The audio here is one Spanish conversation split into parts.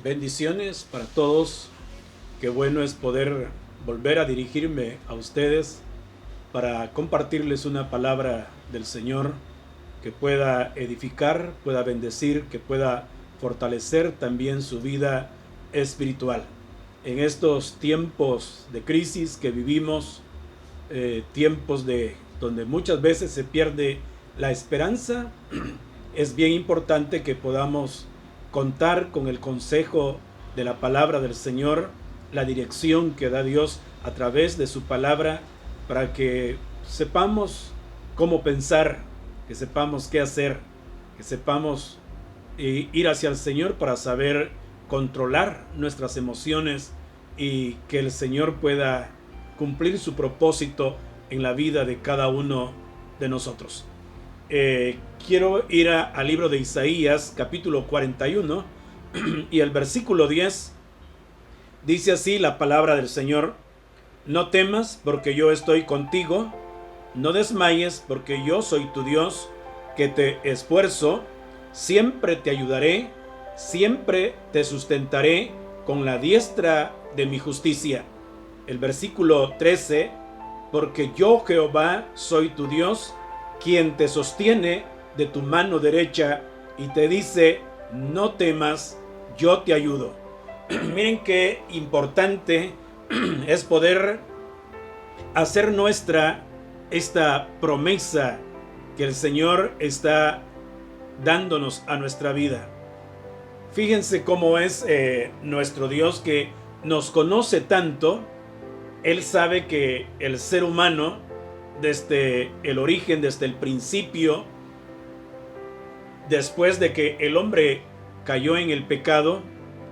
Bendiciones para todos. Qué bueno es poder volver a dirigirme a ustedes para compartirles una palabra del Señor que pueda edificar, pueda bendecir, que pueda fortalecer también su vida espiritual. En estos tiempos de crisis que vivimos, tiempos donde muchas veces se pierde la esperanza, es bien importante que podamos contar con el consejo de la palabra del Señor, la dirección que da Dios a través de su palabra, para que sepamos cómo pensar, que sepamos qué hacer, que sepamos ir hacia el Señor para saber controlar nuestras emociones y que el Señor pueda cumplir su propósito en la vida de cada uno de nosotros. Quiero ir al libro de Isaías, capítulo 41, y el versículo 10 dice así la palabra del Señor: No temas, porque yo estoy contigo, no desmayes, porque yo soy tu Dios, que te esfuerzo, siempre te ayudaré, siempre te sustentaré con la diestra de mi justicia. El versículo 13: Porque yo, Jehová, soy tu Dios, quien te sostiene de tu mano derecha y te dice: no temas, yo te ayudo. Miren qué importante es poder hacer nuestra esta promesa que el Señor está dándonos a nuestra vida. Fíjense cómo es nuestro Dios, que nos conoce tanto. Él sabe que el ser humano, desde el origen, desde el principio, después de que el hombre cayó en el pecado,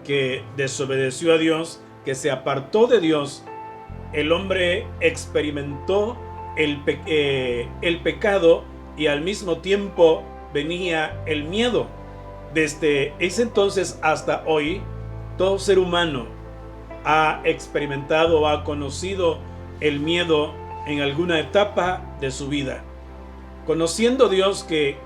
que desobedeció a Dios, que se apartó de Dios, el hombre experimentó el pecado, y al mismo tiempo venía el miedo. Desde ese entonces hasta hoy, todo ser humano ha experimentado, ha conocido el miedo en alguna etapa de su vida. Conociendo Dios que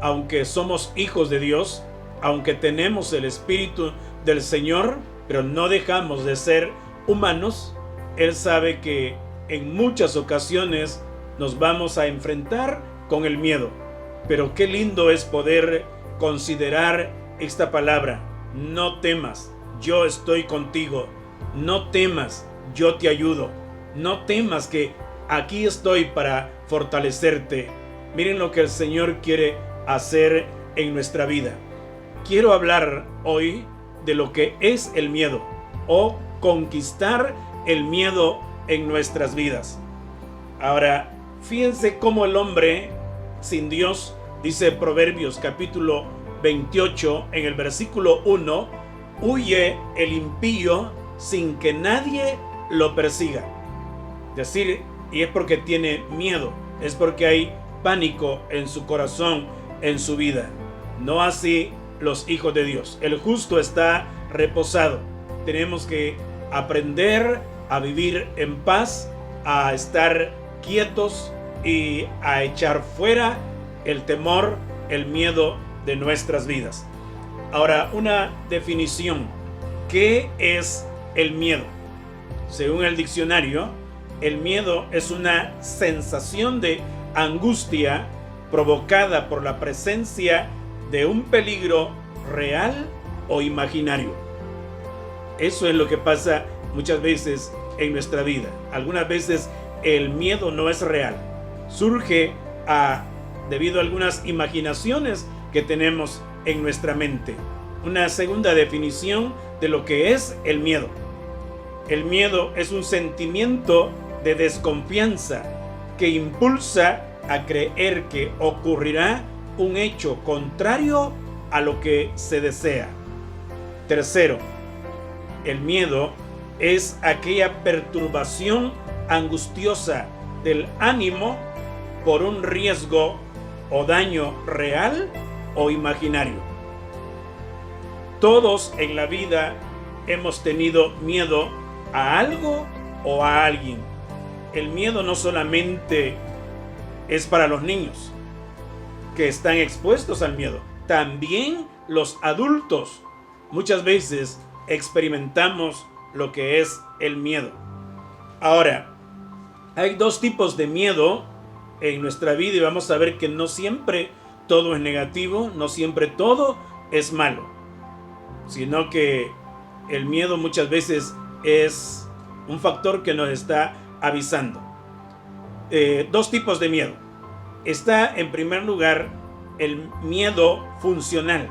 aunque somos hijos de Dios, aunque tenemos el Espíritu del Señor, pero no dejamos de ser humanos, Él sabe que en muchas ocasiones nos vamos a enfrentar con el miedo. Pero qué lindo es poder considerar esta palabra: no temas, yo estoy contigo. No temas, yo te ayudo. No temas, que aquí estoy para fortalecerte. Miren lo que el Señor quiere hacer en nuestra vida. Quiero hablar hoy de lo que es el miedo, o conquistar el miedo en nuestras vidas. Ahora, fíjense cómo el hombre sin Dios, dice Proverbios capítulo 28 en el versículo 1, huye el impío sin que nadie lo persiga. Es decir, y es porque tiene miedo, es porque hay pánico en su corazón, en su vida. No así los hijos de Dios. El justo está reposado. Tenemos que aprender a vivir en paz, a estar quietos y a echar fuera el temor, el miedo de nuestras vidas. Ahora, una definición. ¿Qué es el miedo? Según el diccionario, el miedo es una sensación de angustia provocada por la presencia de un peligro real o imaginario. Eso es lo que pasa muchas veces en nuestra vida. Algunas veces el miedo no es real. Surge debido a algunas imaginaciones que tenemos en nuestra mente. Una segunda definición de lo que es el miedo. El miedo es un sentimiento de desconfianza que impulsa a creer que ocurrirá un hecho contrario a lo que se desea. Tercero, el miedo es aquella perturbación angustiosa del ánimo por un riesgo o daño real o imaginario. Todos en la vida hemos tenido miedo a algo o a alguien. El miedo no solamente es para los niños que están expuestos al miedo, también los adultos muchas veces experimentamos lo que es el miedo. Ahora, hay dos tipos de miedo en nuestra vida y vamos a ver que no siempre todo es negativo, no siempre todo es malo, sino que el miedo muchas veces es un factor que nos está avisando. Dos tipos de miedo. Está en primer lugar el miedo funcional.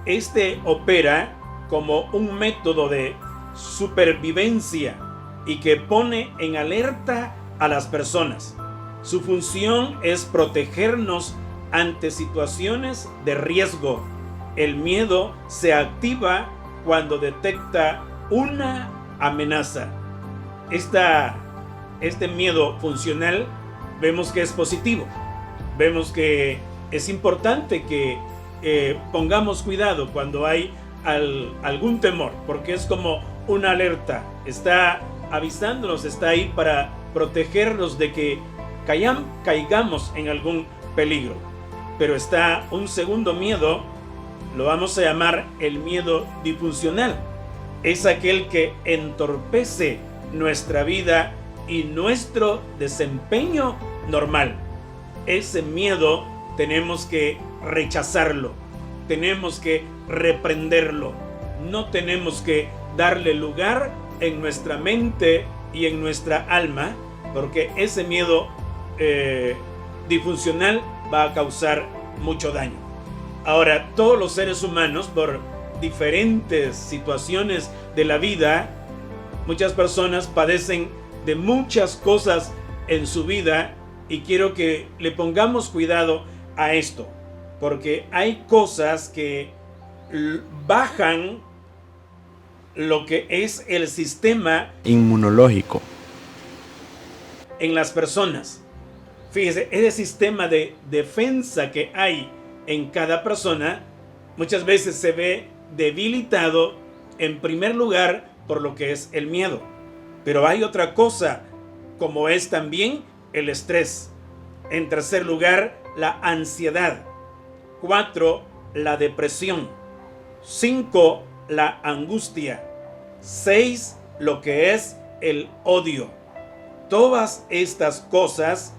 Este opera como un método de supervivencia y que pone en alerta a las personas. Su función es protegernos ante situaciones de riesgo. El miedo se activa cuando detecta una amenaza. Este miedo funcional vemos que es positivo. Vemos que es importante que pongamos cuidado cuando hay algún temor, porque es como una alerta. Está avisándonos, está ahí para protegernos de que caigamos en algún peligro. Pero está un segundo miedo, lo vamos a llamar el miedo disfuncional. Es aquel que entorpece nuestra vida y nuestro desempeño normal. Ese miedo tenemos que rechazarlo, tenemos que reprenderlo, no tenemos que darle lugar en nuestra mente y en nuestra alma, porque ese miedo disfuncional va a causar mucho daño. Ahora, todos los seres humanos, por diferentes situaciones de la vida, muchas personas padecen de muchas cosas en su vida y quiero que le pongamos cuidado a esto, porque hay cosas que bajan lo que es el sistema inmunológico en las personas. Fíjese, ese sistema de defensa que hay en cada persona muchas veces se ve debilitado en primer lugar por lo que es el miedo. Pero hay otra cosa, como es también el estrés. En tercer lugar, la ansiedad. 4, la depresión. 5, la angustia. 6, lo que es el odio. Todas estas cosas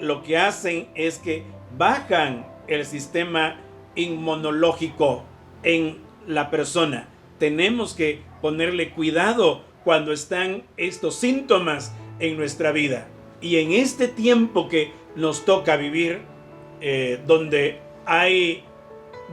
lo que hacen es que bajan el sistema inmunológico en la persona. Tenemos que ponerle cuidado cuando están estos síntomas en nuestra vida. Y en este tiempo que nos toca vivir, donde hay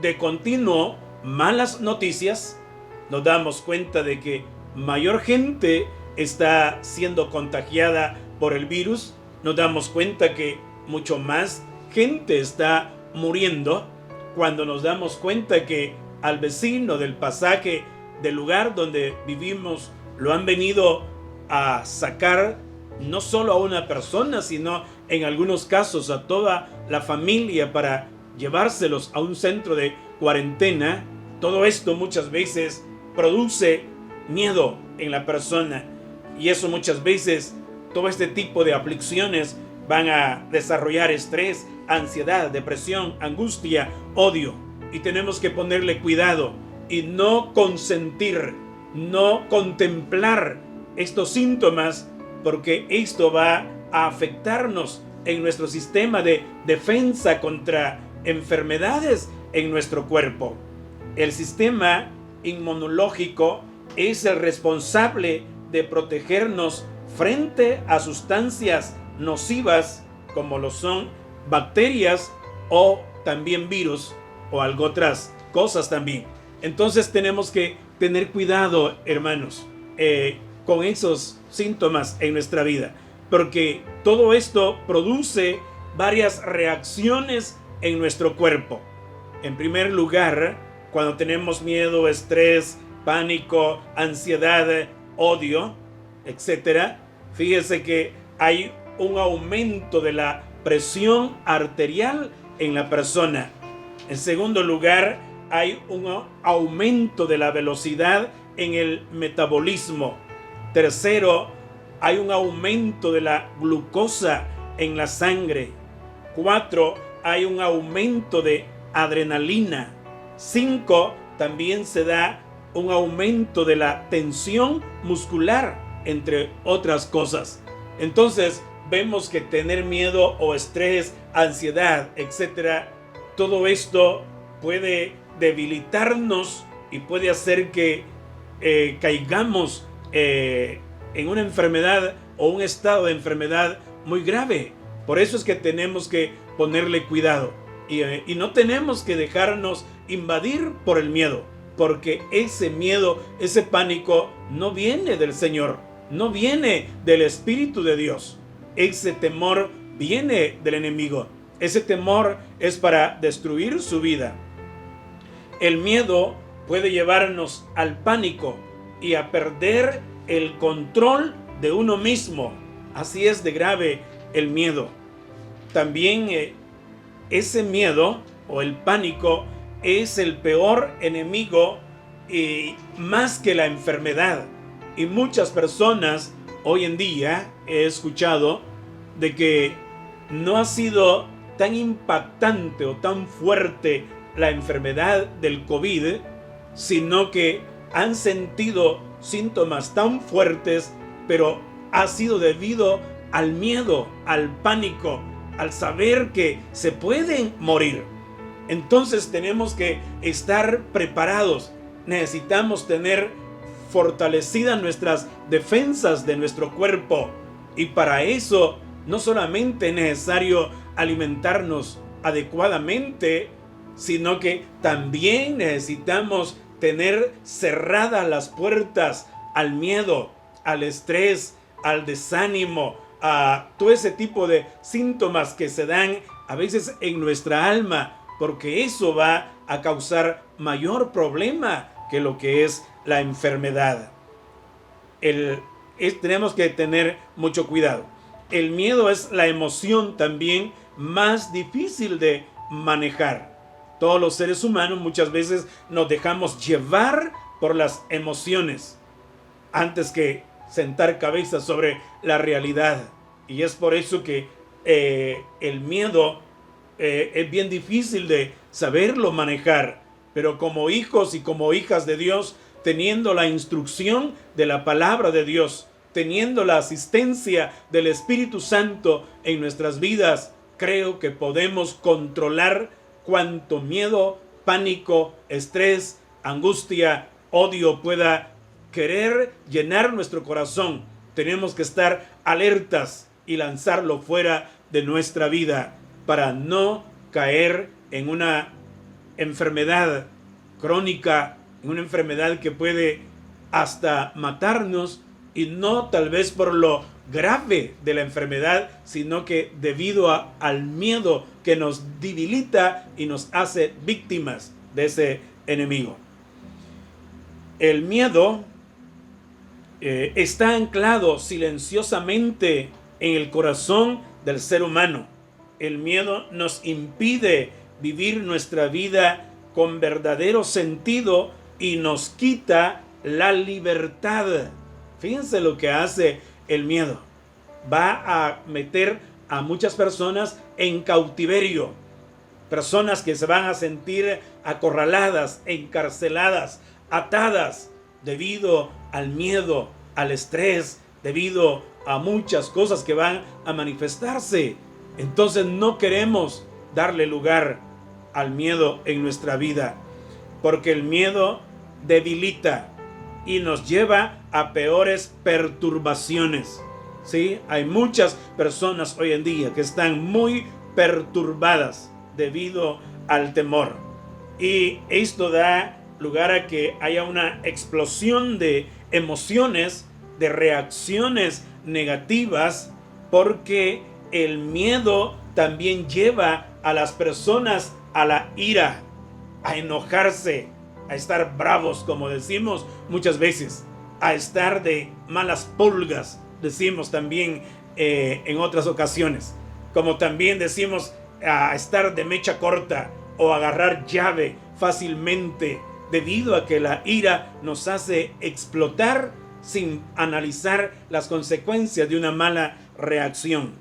de continuo malas noticias, nos damos cuenta de que mayor gente está siendo contagiada por el virus. Nos damos cuenta que mucho más gente está muriendo, cuando nos damos cuenta que al vecino del pasaje del lugar donde vivimos lo han venido a sacar, no solo a una persona, sino en algunos casos a toda la familia para llevárselos a un centro de cuarentena. Todo esto muchas veces produce miedo en la persona, y eso muchas veces, todo este tipo de aflicciones van a desarrollar estrés, ansiedad, depresión, angustia, odio. Y tenemos que ponerle cuidado y no consentir, no contemplar estos síntomas, porque esto va a afectarnos en nuestro sistema de defensa contra enfermedades en nuestro cuerpo. El sistema inmunológico es el responsable de protegernos frente a sustancias nocivas como lo son bacterias o también virus o algo otras cosas también. Entonces tenemos que tener cuidado, hermanos, con esos síntomas en nuestra vida, porque todo esto produce varias reacciones en nuestro cuerpo. En primer lugar, cuando tenemos miedo, estrés, pánico, ansiedad, odio, etcétera, fíjese que hay un aumento de la presión arterial en la persona. En segundo lugar, hay un aumento de la velocidad en el metabolismo. Tercero, hay un aumento de la glucosa en la sangre. 4, hay un aumento de adrenalina. 5, también se da un aumento de la tensión muscular, entre otras cosas. Entonces, vemos que tener miedo o estrés, ansiedad, etcétera, todo esto puede debilitarnos y puede hacer que caigamos en una enfermedad o un estado de enfermedad muy grave. Por eso es que tenemos que ponerle cuidado y no tenemos que dejarnos invadir por el miedo, porque ese miedo, ese pánico no viene del Señor, no viene del Espíritu de Dios. Ese temor viene del enemigo. Ese temor es para destruir su vida. El miedo puede llevarnos al pánico y a perder el control de uno mismo. Así es de grave el miedo. También ese miedo o el pánico es el peor enemigo más que la enfermedad. Y muchas personas hoy en día he escuchado de que no ha sido tan impactante o tan fuerte la enfermedad del COVID, sino que han sentido síntomas tan fuertes, pero ha sido debido al miedo, al pánico, al saber que se pueden morir. Entonces tenemos que estar preparados. Necesitamos tener fortalecidas nuestras defensas de nuestro cuerpo. Y para eso no solamente es necesario alimentarnos adecuadamente, sino que también necesitamos tener cerradas las puertas al miedo, al estrés, al desánimo, a todo ese tipo de síntomas que se dan a veces en nuestra alma, porque eso va a causar mayor problema que lo que es la enfermedad. Tenemos que tener mucho cuidado. El miedo es la emoción también más difícil de manejar. Todos los seres humanos muchas veces nos dejamos llevar por las emociones antes que sentar cabeza sobre la realidad. Y es por eso que el miedo es bien difícil de saberlo manejar. Pero como hijos y como hijas de Dios, teniendo la instrucción de la palabra de Dios, teniendo la asistencia del Espíritu Santo en nuestras vidas, creo que podemos controlar cuanto miedo, pánico, estrés, angustia, odio pueda querer llenar nuestro corazón. Tenemos que estar alertas y lanzarlo fuera de nuestra vida para no caer en una enfermedad crónica, en una enfermedad que puede hasta matarnos, y no tal vez por lo grave de la enfermedad, sino que debido al miedo que nos debilita y nos hace víctimas de ese enemigo. El miedo está anclado silenciosamente en el corazón del ser humano. El miedo nos impide vivir nuestra vida con verdadero sentido y nos quita la libertad. Fíjense lo que hace el miedo. Va a meter a muchas personas en cautiverio. Personas que se van a sentir acorraladas, encarceladas, atadas debido al miedo, al estrés, debido a muchas cosas que van a manifestarse. Entonces no queremos darle lugar al miedo en nuestra vida, porque el miedo debilita y nos lleva a peores perturbaciones. ¿Sí? Hay muchas personas hoy en día que están muy perturbadas debido al temor. Y esto da lugar a que haya una explosión de emociones, de reacciones negativas, porque el miedo también lleva a las personas a la ira, a enojarse, a estar bravos, como decimos muchas veces, a estar de malas pulgas, decimos también en otras ocasiones, como también decimos a estar de mecha corta o agarrar llave fácilmente, debido a que la ira nos hace explotar sin analizar las consecuencias de una mala reacción.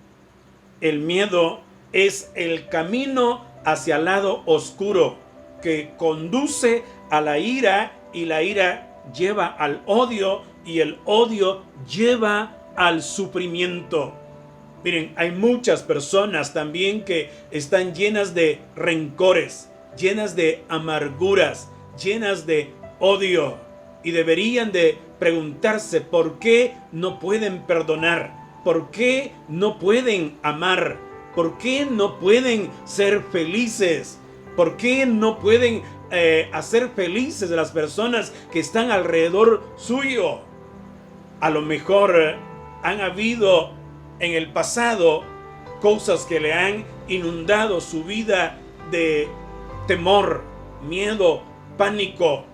El miedo es el camino hacia el lado oscuro que conduce a la ira y la ira lleva al odio y el odio lleva al sufrimiento. Miren, hay muchas personas también que están llenas de rencores, llenas de amarguras, llenas de odio, y deberían de preguntarse por qué no pueden perdonar, por qué no pueden amar, por qué no pueden ser felices, por qué no pueden hacer felices a las personas que están alrededor suyo. A lo mejor han habido en el pasado cosas que le han inundado su vida de temor, miedo, pánico,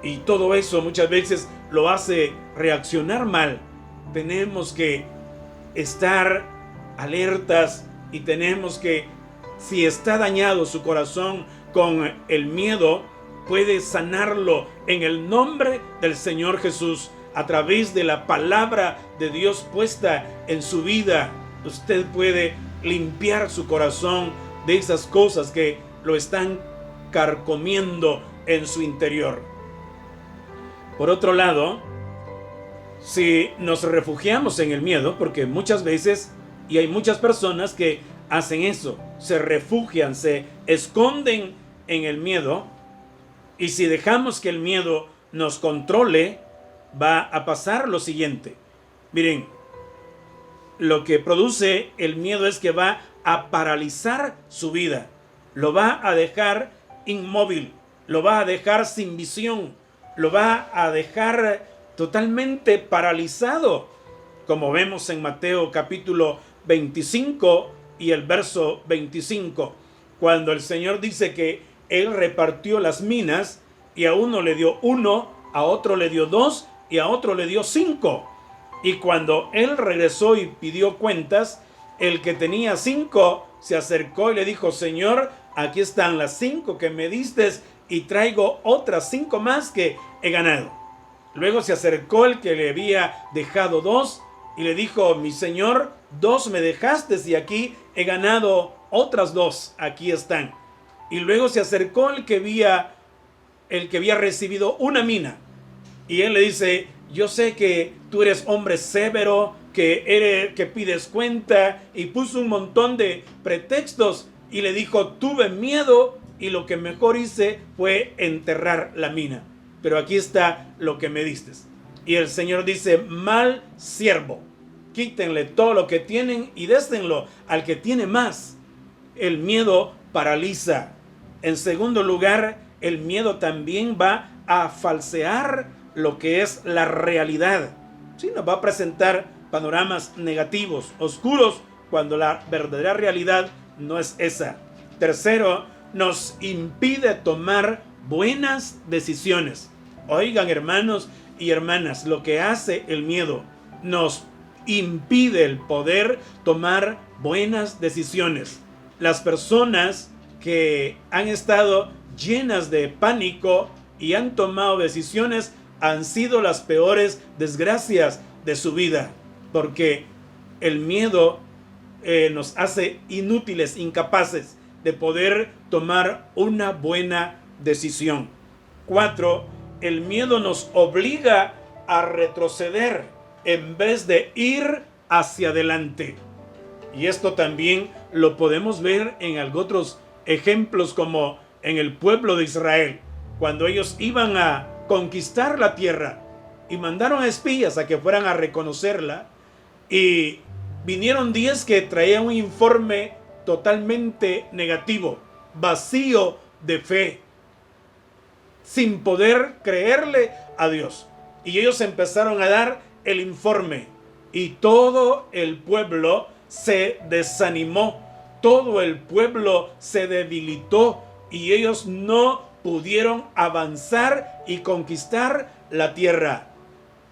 y todo eso muchas veces lo hace reaccionar mal. Tenemos que estar alertas y tenemos que, si está dañado su corazón con el miedo, puede sanarlo en el nombre del Señor Jesús. A través de la palabra de Dios puesta en su vida, usted puede limpiar su corazón de esas cosas que lo están carcomiendo en su interior. Por otro lado, si nos refugiamos en el miedo, porque muchas veces, y hay muchas personas que hacen eso, se refugian, se esconden en el miedo, y si dejamos que el miedo nos controle, va a pasar lo siguiente. Miren, lo que produce el miedo es que va a paralizar su vida, lo va a dejar inmóvil, lo va a dejar sin visión, lo va a dejar totalmente paralizado, como vemos en Mateo capítulo 25 y el verso 25, cuando el Señor dice que Él repartió las minas y a uno le dio 1, a otro le dio 2 y a otro le dio 5. Y cuando Él regresó y pidió cuentas, el que tenía 5 se acercó y le dijo: Señor, aquí están las 5 que me diste y traigo otras 5 más que he ganado. Luego se acercó el que le había dejado 2 y le dijo: mi Señor, 2 me dejaste y aquí he ganado otras 2, aquí están. Y luego se acercó el que había recibido una mina. Y él le dice: yo sé que tú eres hombre severo, que pides cuenta, y puso un montón de pretextos y le dijo: tuve miedo y lo que mejor hice fue enterrar la mina, pero aquí está lo que me diste. Y el Señor dice: mal siervo, quítenle todo lo que tienen y déstenlo al que tiene más. El miedo paraliza. En segundo lugar, el miedo también va a falsear lo que es la realidad. Sí, nos va a presentar panoramas negativos, oscuros, cuando la verdadera realidad no es esa. Tercero, nos impide tomar buenas decisiones. Oigan, hermanos y hermanas, lo que hace el miedo, nos impide el poder tomar buenas decisiones. Las personas que han estado llenas de pánico y han tomado decisiones han sido las peores desgracias de su vida, porque el miedo nos hace inútiles, incapaces de poder tomar una buena decisión. 4. El miedo nos obliga a retroceder en vez de ir hacia adelante. Y esto también lo podemos ver en otros ejemplos, como en el pueblo de Israel, cuando ellos iban a conquistar la tierra y mandaron espías a que fueran a reconocerla, y vinieron 10 que traían un informe totalmente negativo, vacío de fe, sin poder creerle a Dios. Y ellos empezaron a dar el informe y todo el pueblo se desanimó, todo el pueblo se debilitó y ellos no pudieron avanzar y conquistar la tierra,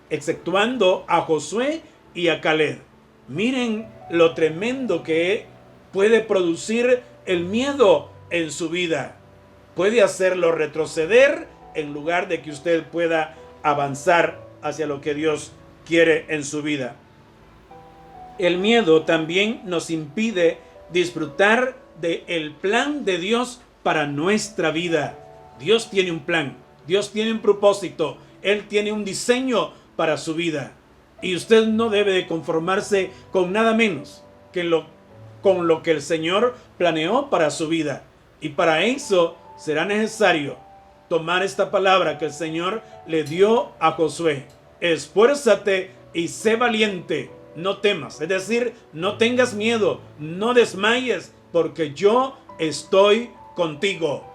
exceptuando a Josué y a Caleb. Miren lo tremendo que puede producir el miedo en su vida. Puede hacerlo retroceder en lugar de que usted pueda avanzar hacia lo que Dios quiere en su vida. El miedo también nos impide disfrutar del plan de Dios para nuestra vida. Dios tiene un plan, Dios tiene un propósito. Él tiene un diseño para su vida. Y usted no debe de conformarse con nada menos que con lo que el Señor planeó para su vida. Y para eso será necesario tomar esta palabra que el Señor le dio a Josué. Esfuérzate y sé valiente, no temas. Es decir, no tengas miedo, no desmayes, porque yo estoy contigo.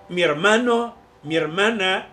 Mi hermano, mi hermana,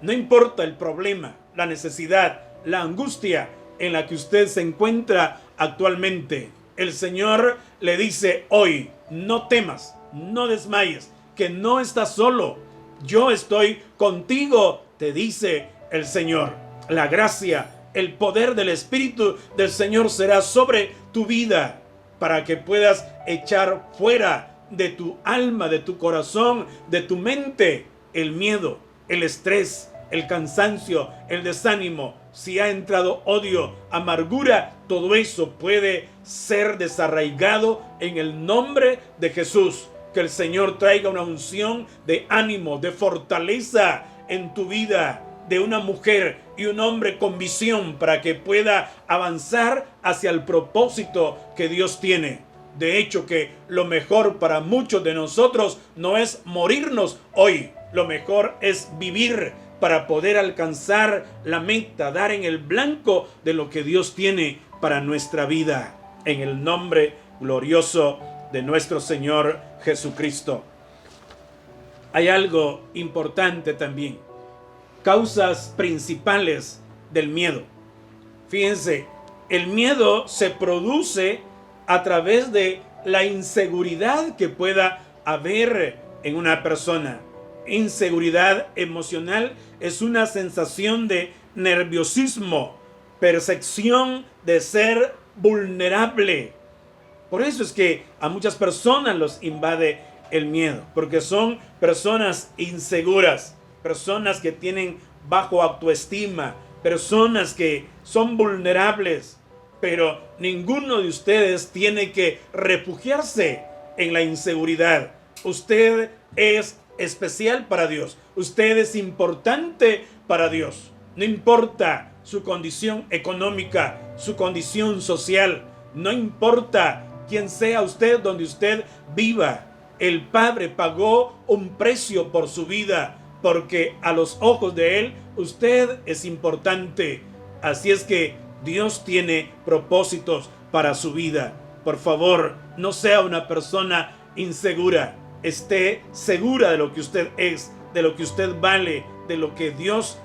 no importa el problema, la necesidad, la angustia en la que usted se encuentra actualmente. El Señor le dice hoy, no temas, no desmayes, que no estás solo. Yo estoy contigo, te dice el Señor. La gracia, el poder del Espíritu del Señor será sobre tu vida para que puedas echar fuera de tu alma, de tu corazón, de tu mente, el miedo, el estrés, el cansancio, el desánimo. Si ha entrado odio, amargura, todo eso puede ser desarraigado en el nombre de Jesús. Que el Señor traiga una unción de ánimo, de fortaleza en tu vida, de una mujer y un hombre con visión para que pueda avanzar hacia el propósito que Dios tiene. De hecho, que lo mejor para muchos de nosotros no es morirnos hoy. Lo mejor es vivir para poder alcanzar la meta, dar en el blanco de lo que Dios tiene para nuestra vida. En el nombre glorioso de nuestro Señor Jesucristo. Hay algo importante también. Causas principales del miedo. Fíjense, el miedo se produce a través de la inseguridad que pueda haber en una persona. Inseguridad emocional es una sensación de nerviosismo, percepción de ser vulnerable. Por eso es que a muchas personas los invade el miedo, porque son personas inseguras, personas que tienen bajo autoestima, personas que son vulnerables. Pero ninguno de ustedes tiene que refugiarse en la inseguridad. Usted es especial para Dios. Usted es importante para Dios. No importa su condición económica, su condición social. No importa quién sea usted, donde usted viva. El Padre pagó un precio por su vida, porque a los ojos de Él usted es importante. Así es que Dios tiene propósitos para su vida. Por favor, no sea una persona insegura. Esté segura de lo que usted es, de lo que usted vale, de lo que Dios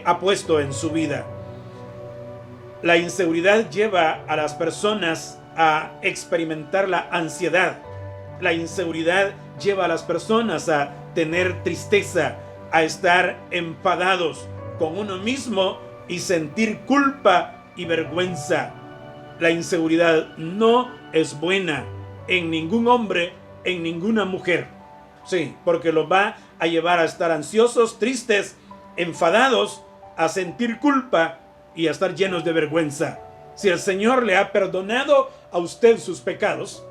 ha puesto en su vida. La inseguridad lleva a las personas a experimentar la ansiedad. La inseguridad lleva a las personas a tener tristeza, a estar enfadados con uno mismo y sentir culpa y vergüenza. La inseguridad no es buena en ningún hombre, en ninguna mujer. Sí, porque los va a llevar a estar ansiosos, tristes, enfadados, a sentir culpa y a estar llenos de vergüenza. Si el Señor le ha perdonado a usted sus pecados,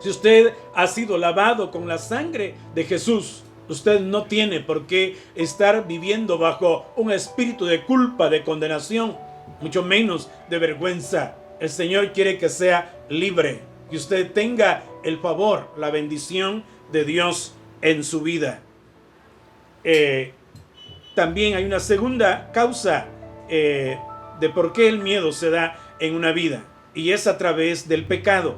si usted ha sido lavado con la sangre de Jesús, usted no tiene por qué estar viviendo bajo un espíritu de culpa, de condenación, mucho menos de vergüenza. El Señor quiere que sea libre, que usted tenga el favor, la bendición de Dios en su vida. También hay una segunda causa de por qué el miedo se da en una vida, y es a través del pecado.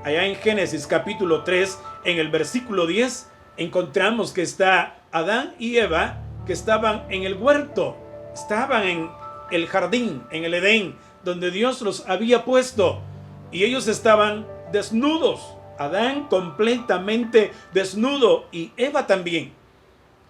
Allá en Génesis capítulo 3, en el versículo 10, encontramos que está Adán y Eva, que estaban en el huerto, estaban en el jardín, en el Edén, donde Dios los había puesto, y ellos estaban desnudos. Adán completamente desnudo y Eva también,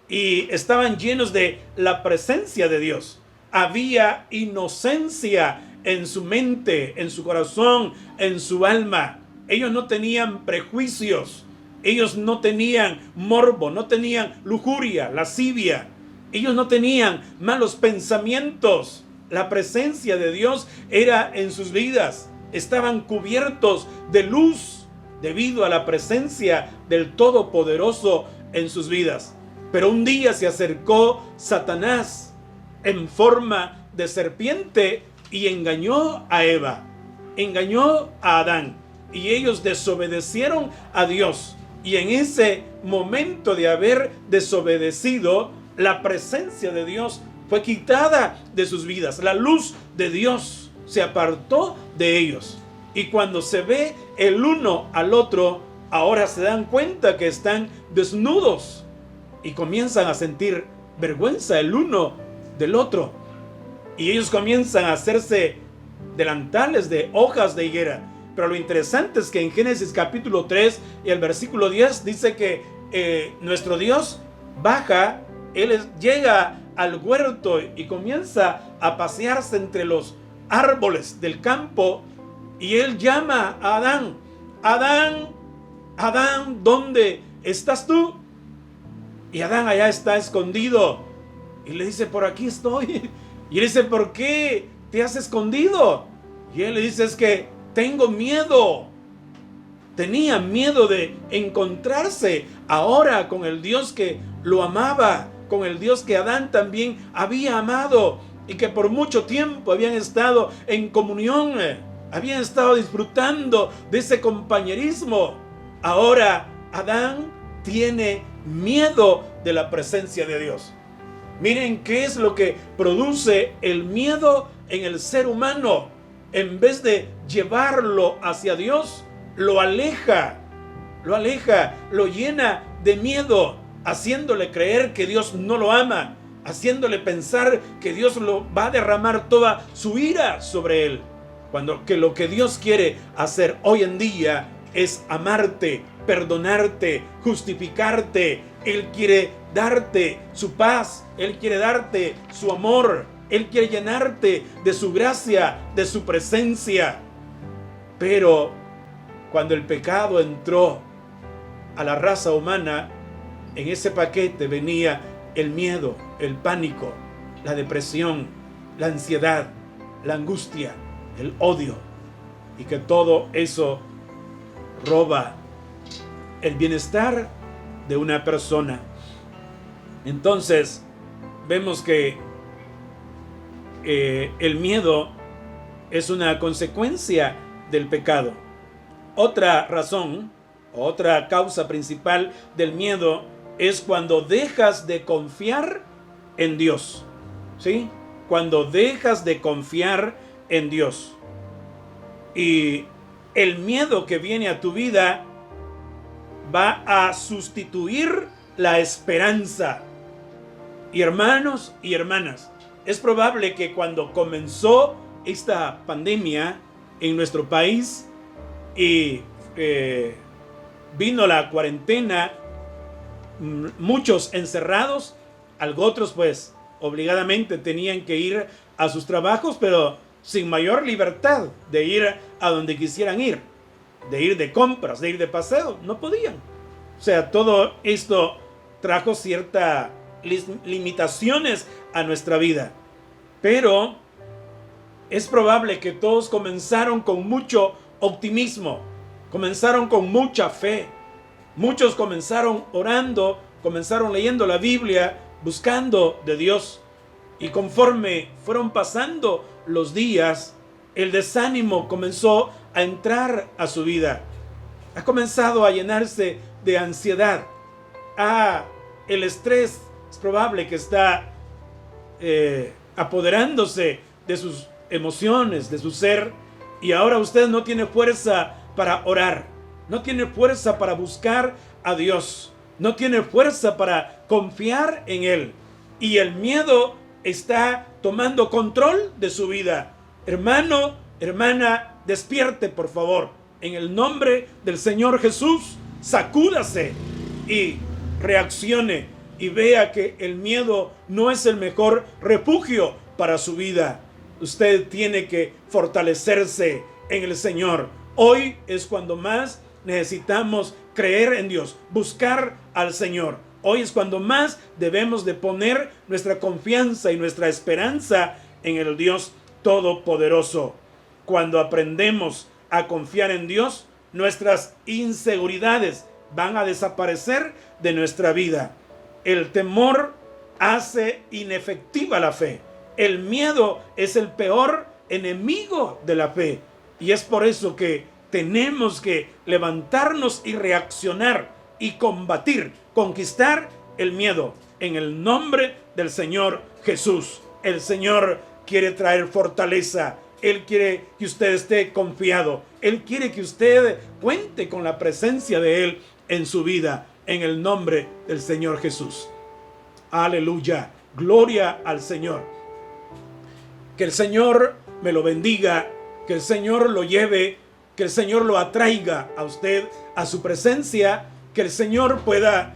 y estaban llenos de la presencia de Dios. Había inocencia en su mente, en su corazón, en su alma. Ellos no tenían prejuicios, ellos no tenían morbo, no tenían lujuria, lascivia, ellos no tenían malos pensamientos. La presencia de Dios era en sus vidas. Estaban cubiertos de luz debido a la presencia del Todopoderoso en sus vidas. Pero un día se acercó Satanás en forma de serpiente y engañó a Eva, engañó a Adán, y ellos desobedecieron a Dios. Y en ese momento de haber desobedecido, la presencia de Dios fue quitada de sus vidas. La luz de Dios se apartó de ellos. Y cuando se ve el uno al otro, ahora se dan cuenta que están desnudos y comienzan a sentir vergüenza el uno del otro. Y ellos comienzan a hacerse delantales de hojas de higuera. Pero lo interesante es que en Génesis capítulo 3 y el versículo 10 dice que nuestro Dios baja, Él llega al huerto y comienza a pasearse entre los árboles del campo, y Él llama a Adán: Adán, Adán, ¿dónde estás tú? Y Adán allá está escondido, y le dice: por aquí estoy. Y él dice: ¿por qué te has escondido? Y él le dice: es que tengo miedo. Tenía miedo de encontrarse ahora con el Dios que lo amaba, con el Dios que Adán también había amado y que por mucho tiempo habían estado en comunión, habían estado disfrutando de ese compañerismo. Ahora Adán tiene miedo de la presencia de Dios. Miren qué es lo que produce el miedo en el ser humano. En vez de llevarlo hacia Dios, lo aleja, lo llena de miedo, haciéndole creer que Dios no lo ama, haciéndole pensar que Dios lo va a derramar toda su ira sobre él. Cuando que lo que Dios quiere hacer hoy en día es amarte, perdonarte, justificarte. Él quiere darte su paz, Él quiere darte su amor, Él quiere llenarte de su gracia, de su presencia. Pero cuando el pecado entró a la raza humana, en ese paquete venía el miedo, el pánico, la depresión, la ansiedad, la angustia, el odio, y que todo eso roba el bienestar de una persona. Entonces vemos que el miedo es una consecuencia del pecado. Otra razón, otra causa principal del miedo es cuando dejas de confiar en Dios. ¿Sí? Cuando dejas de confiar en Dios. Y el miedo que viene a tu vida va a sustituir la esperanza. Y hermanos y hermanas, es probable que cuando comenzó esta pandemia en nuestro país y vino la cuarentena, muchos encerrados, otros pues obligadamente tenían que ir a sus trabajos, pero sin mayor libertad de ir a donde quisieran ir, de ir de compras, de ir de paseo, no podían. O sea, todo esto trajo ciertas limitaciones a nuestra vida. Pero es probable que todos comenzaron con mucho optimismo, comenzaron con mucha fe. Muchos comenzaron orando, comenzaron leyendo la Biblia, buscando de Dios. Y conforme fueron pasando los días, el desánimo comenzó a entrar a su vida. Ha comenzado a llenarse de ansiedad. El estrés es probable que está apoderándose de sus emociones, de su ser. Y ahora usted no tiene fuerza para orar. No tiene fuerza para buscar a Dios. No tiene fuerza para confiar en Él. Y el miedo está tomando control de su vida. Hermano, hermana, despierte por favor. En el nombre del Señor Jesús, sacúdase y reaccione y vea que el miedo no es el mejor refugio para su vida. Usted tiene que fortalecerse en el Señor. Hoy es cuando más necesitamos creer en Dios, buscar al Señor. Hoy es cuando más debemos de poner nuestra confianza y nuestra esperanza en el Dios Todopoderoso. Cuando aprendemos a confiar en Dios, nuestras inseguridades van a desaparecer de nuestra vida. El temor hace inefectiva la fe. El miedo es el peor enemigo de la fe. Y es por eso que tenemos que levantarnos y reaccionar y combatir, conquistar el miedo en el nombre del Señor Jesús. El Señor quiere traer fortaleza. Él quiere que usted esté confiado. Él quiere que usted cuente con la presencia de Él en su vida, en el nombre del Señor Jesús. Aleluya. Gloria al Señor. Que el Señor me lo bendiga, que el Señor lo lleve, que el Señor lo atraiga a usted, a su presencia, que el Señor pueda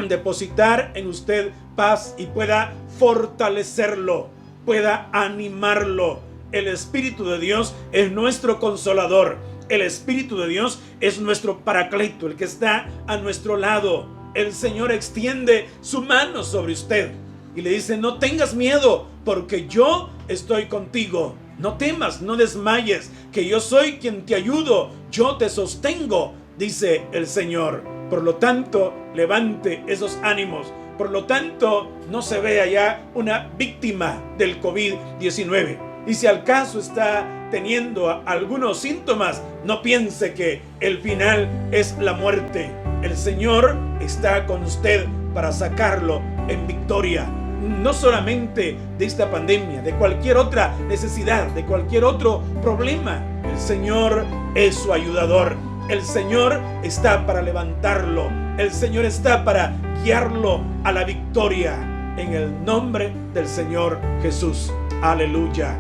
depositar en usted paz y pueda fortalecerlo, pueda animarlo. El Espíritu de Dios es nuestro consolador. El Espíritu de Dios es nuestro paracleto, el que está a nuestro lado. El Señor extiende su mano sobre usted y le dice: no tengas miedo, porque yo estoy contigo. No temas, no desmayes, que yo soy quien te ayudo, yo te sostengo, dice el Señor. Por lo tanto, levante esos ánimos. Por lo tanto, no se vea ya una víctima del COVID-19. Y si al caso está teniendo algunos síntomas, no piense que el final es la muerte. El Señor está con usted para sacarlo en victoria. No solamente de esta pandemia, de cualquier otra necesidad, de cualquier otro problema. El Señor es su ayudador. El Señor está para levantarlo. El Señor está para guiarlo a la victoria. En el nombre del Señor Jesús. Aleluya.